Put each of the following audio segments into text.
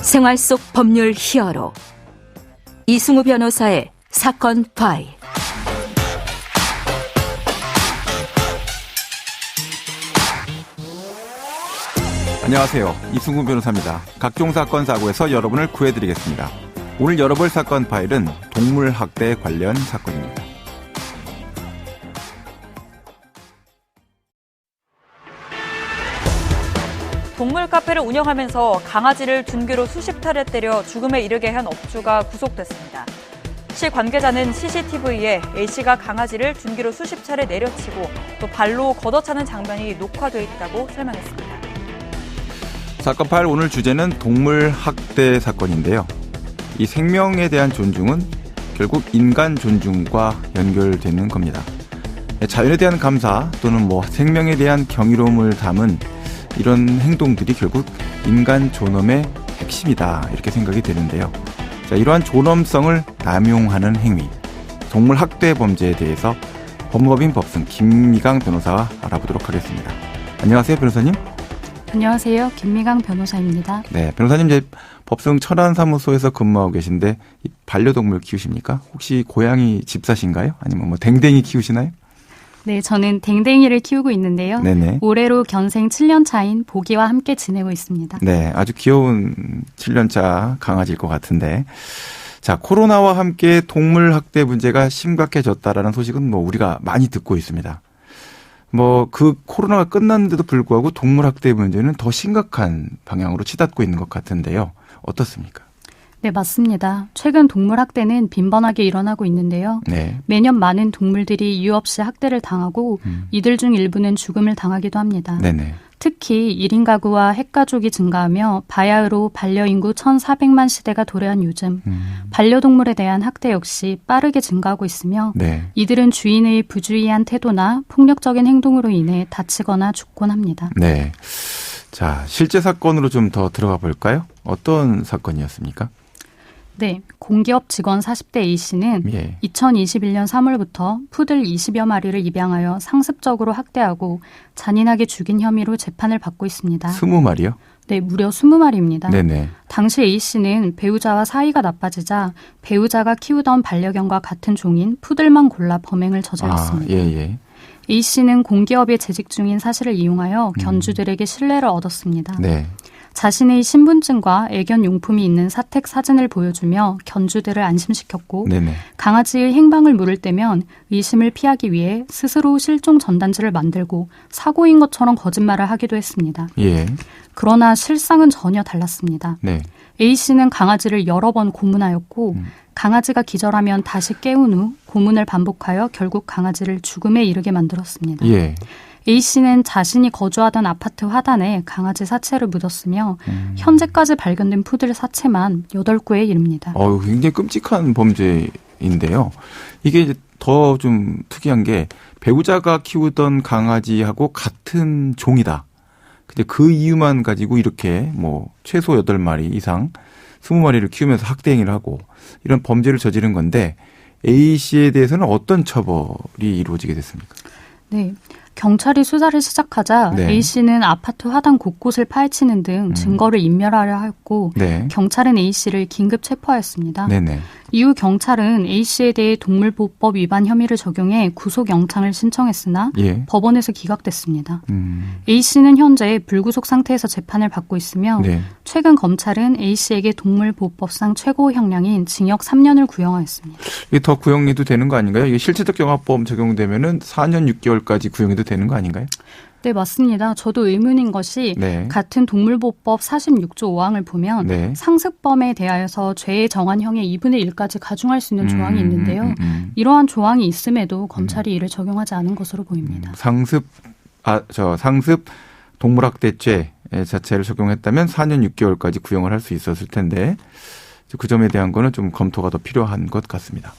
생활 속 법률 히어로 이승우 변호사의 사건 파일. 안녕하세요. 이승우 변호사입니다. 각종 사건 사고에서 여러분을 구해드리겠습니다. 오늘 열어볼 사건 파일은 동물 학대 관련 사건입니다. 동물 카페를 운영하면서 강아지를 둔기로 수십 차례 때려 죽음에 이르게 한 업주가 구속됐습니다. 시 관계자는 CCTV에 A씨가 강아지를 둔기로 수십 차례 내려치고 또 발로 걷어차는 장면이 녹화돼 있다고 설명했습니다. 사건 파일 오늘 주제는 동물 학대 사건인데요. 이 생명에 대한 존중은 결국 인간 존중과 연결되는 겁니다. 자연에 대한 감사 또는 생명에 대한 경이로움을 담은 이런 행동들이 결국 인간 존엄의 핵심이다, 이렇게 생각이 되는데요. 자, 이러한 존엄성을 남용하는 행위, 동물 학대 범죄에 대해서 법무법인 법승 김미강 변호사와 알아보도록 하겠습니다. 안녕하세요, 변호사님. 안녕하세요, 김미강 변호사입니다. 네, 변호사님 이제 법승 철안사무소에서 근무하고 계신데 반려동물 키우십니까? 혹시 고양이 집사신가요? 아니면 댕댕이 키우시나요? 네, 저는 댕댕이를 키우고 있는데요. 네네. 올해로 견생 7년 차인 보기와 함께 지내고 있습니다. 네, 아주 귀여운 7년차 강아지일 것 같은데, 자, 코로나와 함께 동물 학대 문제가 심각해졌다라는 소식은 우리가 많이 듣고 있습니다. 그 코로나가 끝났는데도 불구하고 동물 학대 문제는 더 심각한 방향으로 치닫고 있는 것 같은데요. 어떻습니까? 네, 맞습니다. 최근 동물 학대는 빈번하게 일어나고 있는데요. 네. 매년 많은 동물들이 이유 없이 학대를 당하고 이들 중 일부는 죽음을 당하기도 합니다. 네네. 특히 1인 가구와 핵가족이 증가하며 바야흐로 반려인구 1,400만 시대가 도래한 요즘 반려동물에 대한 학대 역시 빠르게 증가하고 있으며 네. 이들은 주인의 부주의한 태도나 폭력적인 행동으로 인해 다치거나 죽곤 합니다. 네. 자, 실제 사건으로 좀 더 들어가 볼까요? 어떤 사건이었습니까? 네, 공기업 직원 40대 A씨는 2021년 3월부터 푸들 20여 마리를 입양하여 상습적으로 학대하고 잔인하게 죽인 혐의로 재판을 받고 있습니다. 20마리요? 네, 무려 20마리입니다. 네네. 당시 A씨는 배우자와 사이가 나빠지자 배우자가 키우던 반려견과 같은 종인 푸들만 골라 범행을 저질렀습니다. 예. A씨는 공기업에 재직 중인 사실을 이용하여 견주들에게 신뢰를 얻었습니다. 네. 자신의 신분증과 애견 용품이 있는 사택 사진을 보여주며 견주들을 안심시켰고 네네. 강아지의 행방을 물을 때면 의심을 피하기 위해 스스로 실종 전단지를 만들고 사고인 것처럼 거짓말을 하기도 했습니다. 예. 그러나 실상은 전혀 달랐습니다. 네. A씨는 강아지를 여러 번 고문하였고 강아지가 기절하면 다시 깨운 후 고문을 반복하여 결국 강아지를 죽음에 이르게 만들었습니다. 예. A씨는 자신이 거주하던 아파트 화단에 강아지 사체를 묻었으며 현재까지 발견된 푸들 사체만 8구에 이릅니다. 굉장히 끔찍한 범죄인데요. 이게 이제 더 좀 특이한 게 배우자가 키우던 강아지하고 같은 종이다. 근데 그 이유만 가지고 이렇게 최소 8마리 이상 20마리를 키우면서 학대 행위를 하고 이런 범죄를 저지른 건데 A씨에 대해서는 어떤 처벌이 이루어지게 됐습니까? 네. 경찰이 수사를 시작하자 네. A씨는 아파트 화단 곳곳을 파헤치는 등 증거를 인멸하려 하였고 네. 경찰은 A씨를 긴급 체포하였습니다. 네네. 이후 경찰은 A씨에 대해 동물보호법 위반 혐의를 적용해 구속영장을 신청했으나 법원에서 기각됐습니다. A씨는 현재 불구속 상태에서 재판을 받고 있으며 최근 검찰은 A씨에게 동물보호법상 최고 형량인 징역 3년을 구형하였습니다. 이게 더 구형해도 되는 거 아닌가요? 이게 실체적 경합범 적용되면은 4년 6개월까지 구형해도 되는 거 아닌가요? 네, 맞습니다. 저도 의문인 것이 같은 동물보호법 46조 5항을 보면 상습범에 대하여서 죄의 정한형의 2분의 1까지 가중할 수 있는 조항이 있는데요. 이러한 조항이 있음에도 검찰이 이를 적용하지 않은 것으로 보입니다. 상습 동물학대죄 자체를 적용했다면 4년 6개월까지 구형을 할 수 있었을 텐데 그 점에 대한 거는 좀 검토가 더 필요한 것 같습니다.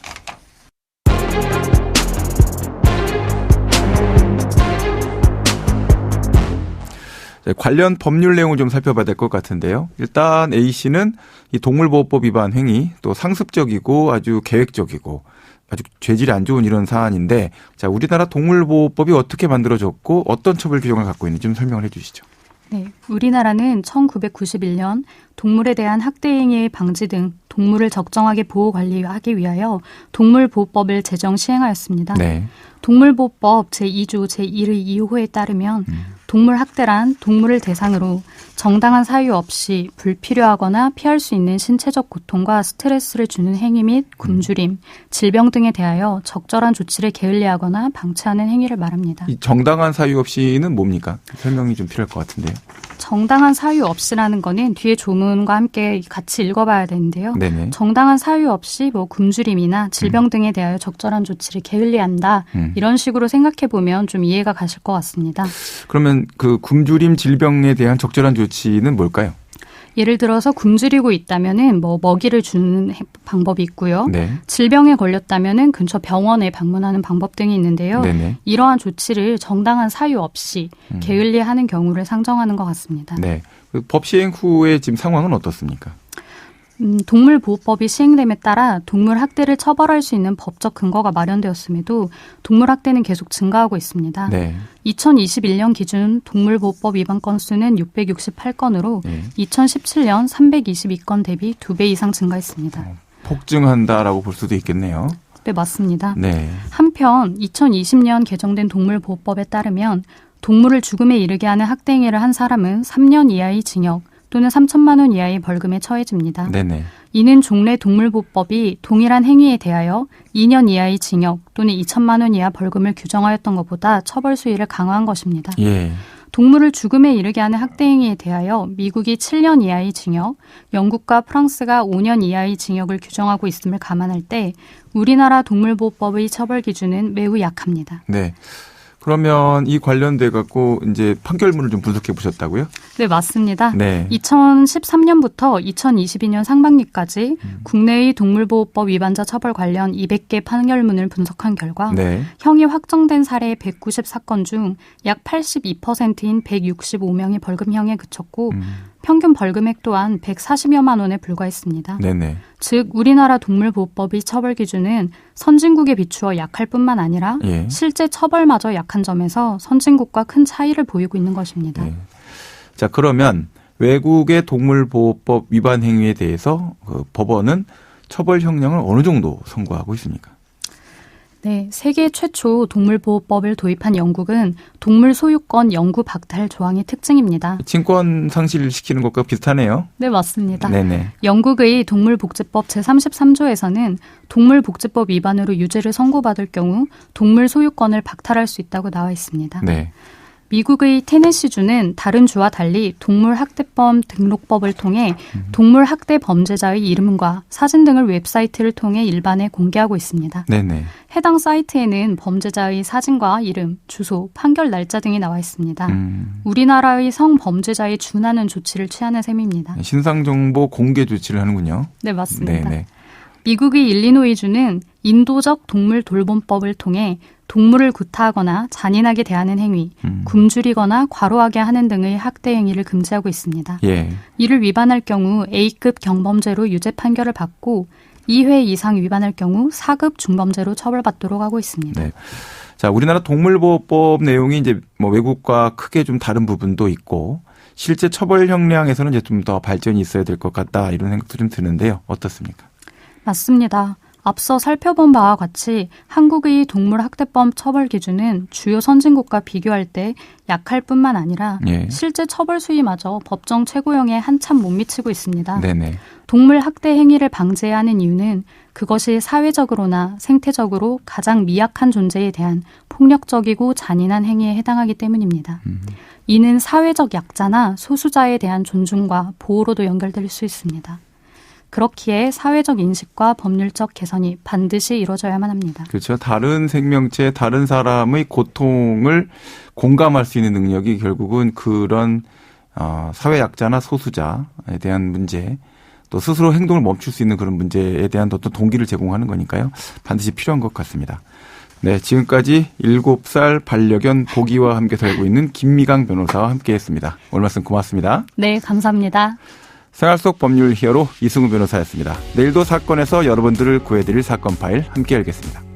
관련 법률 내용을 좀 살펴봐야 될 것 같은데요. 일단 A씨는 이 동물보호법 위반 행위, 또 상습적이고 아주 계획적이고 아주 죄질이 안 좋은 이런 사안인데, 자, 우리나라 동물보호법이 어떻게 만들어졌고 어떤 처벌 규정을 갖고 있는지 좀 설명을 해 주시죠. 네, 우리나라는 1991년 동물에 대한 학대 행위의 방지 등 동물을 적정하게 보호 관리하기 위하여 동물보호법을 제정 시행하였습니다. 네. 동물보호법 제2조 제1의 2호에 따르면 동물 학대란 동물을 대상으로 정당한 사유 없이 불필요하거나 피할 수 있는 신체적 고통과 스트레스를 주는 행위 및 굶주림, 질병 등에 대하여 적절한 조치를 게을리하거나 방치하는 행위를 말합니다. 이 정당한 사유 없이는 뭡니까? 설명이 좀 필요할 것 같은데요. 정당한 사유 없이라는 거는 뒤에 조문과 함께 같이 읽어봐야 되는데요. 네네. 정당한 사유 없이 뭐 굶주림이나 질병 등에 대하여 적절한 조치를 게을리한다. 이런 식으로 생각해보면 좀 이해가 가실 것 같습니다. 그러면 그 굶주림 질병에 대한 적절한 조치는 뭘까요? 예를 들어서 굶주리고 있다면은 뭐 먹이를 주는 방법이 있고요. 네. 질병에 걸렸다면은 근처 병원에 방문하는 방법 등이 있는데요. 네네. 이러한 조치를 정당한 사유 없이 게을리하는 경우를 상정하는 것 같습니다. 네. 그 법 시행 후의 지금 상황은 어떻습니까? 동물보호법이 시행됨에 따라 동물 학대를 처벌할 수 있는 법적 근거가 마련되었음에도 동물 학대는 계속 증가하고 있습니다. 네. 2021년 기준 동물보호법 위반 건수는 668건으로 네. 2017년 322건 대비 2배 이상 증가했습니다. 폭증한다라고 볼 수도 있겠네요. 네, 맞습니다. 네. 한편 2020년 개정된 동물보호법에 따르면 동물을 죽음에 이르게 하는 학대 행위를 한 사람은 3년 이하의 징역 또는 3천만 원 이하의 벌금에 처해집니다. 네네. 이는 종래 동물보호법이 동일한 행위에 대하여 2년 이하의 징역 또는 2천만 원 이하 벌금을 규정하였던 것보다 처벌 수위를 강화한 것입니다. 예. 동물을 죽음에 이르게 하는 학대 행위에 대하여 미국이 7년 이하의 징역, 영국과 프랑스가 5년 이하의 징역을 규정하고 있음을 감안할 때 우리나라 동물보호법의 처벌 기준은 매우 약합니다. 네. 그러면 이 관련돼 갖고 이제 판결문을 좀 분석해 보셨다고요? 네, 맞습니다. 네. 2013년부터 2022년 상반기까지 국내의 동물보호법 위반자 처벌 관련 200개 판결문을 분석한 결과 네. 형이 확정된 사례 194건 중 약 82%인 165명이 벌금형에 그쳤고 평균 벌금액 또한 140여만 원에 불과했습니다. 네네. 즉 우리나라 동물보호법의 처벌 기준은 선진국에 비추어 약할 뿐만 아니라 예. 실제 처벌마저 약한 점에서 선진국과 큰 차이를 보이고 있는 것입니다. 예. 자, 그러면 외국의 동물보호법 위반 행위에 대해서 그 법원은 처벌 형량을 어느 정도 선고하고 있습니까? 네, 세계 최초 동물보호법을 도입한 영국은 동물 소유권 영구 박탈 조항이 특징입니다. 친권 상실시키는 것과 비슷하네요. 네, 맞습니다. 네네. 영국의 동물복지법 제33조에서는 동물복지법 위반으로 유죄를 선고받을 경우 동물 소유권을 박탈할 수 있다고 나와 있습니다. 네. 미국의 테네시주는 다른 주와 달리 동물학대법 등록법을 통해 동물학대 범죄자의 이름과 사진 등을 웹사이트를 통해 일반에 공개하고 있습니다. 네네. 해당 사이트에는 범죄자의 사진과 이름, 주소, 판결 날짜 등이 나와 있습니다. 우리나라의 성범죄자에 준하는 조치를 취하는 셈입니다. 신상정보 공개 조치를 하는군요. 네, 맞습니다. 네네. 미국의 일리노이주는 인도적 동물 돌봄법을 통해 동물을 구타하거나 잔인하게 대하는 행위, 굶주리거나 과로하게 하는 등의 학대 행위를 금지하고 있습니다. 예. 이를 위반할 경우 A급 경범죄로 유죄 판결을 받고 2회 이상 위반할 경우 4급 중범죄로 처벌받도록 하고 있습니다. 네. 자, 우리나라 동물보호법 내용이 이제 뭐 외국과 크게 좀 다른 부분도 있고 실제 처벌 형량에서는 이제 좀 더 발전이 있어야 될 것 같다 이런 생각도 좀 드는데요. 어떻습니까? 맞습니다. 앞서 살펴본 바와 같이 한국의 동물학대법 처벌 기준은 주요 선진국과 비교할 때 약할 뿐만 아니라 예. 실제 처벌 수위마저 법정 최고형에 한참 못 미치고 있습니다. 네네. 동물 학대 행위를 방지해야 하는 이유는 그것이 사회적으로나 생태적으로 가장 미약한 존재에 대한 폭력적이고 잔인한 행위에 해당하기 때문입니다. 이는 사회적 약자나 소수자에 대한 존중과 보호로도 연결될 수 있습니다. 그렇기에 사회적 인식과 법률적 개선이 반드시 이루어져야만 합니다. 그렇죠. 다른 생명체, 다른 사람의 고통을 공감할 수 있는 능력이 결국은 그런 사회 약자나 소수자에 대한 문제, 또 스스로 행동을 멈출 수 있는 그런 문제에 대한 어떤 동기를 제공하는 거니까요. 반드시 필요한 것 같습니다. 네, 지금까지 7살 반려견 보기와 함께 살고 있는 김미강 변호사와 함께했습니다. 오늘 말씀 고맙습니다. 네, 감사합니다. 생활 속 법률 히어로 이승우 변호사였습니다. 내일도 사건에서 여러분들을 구해드릴 사건 파일 함께 열겠습니다.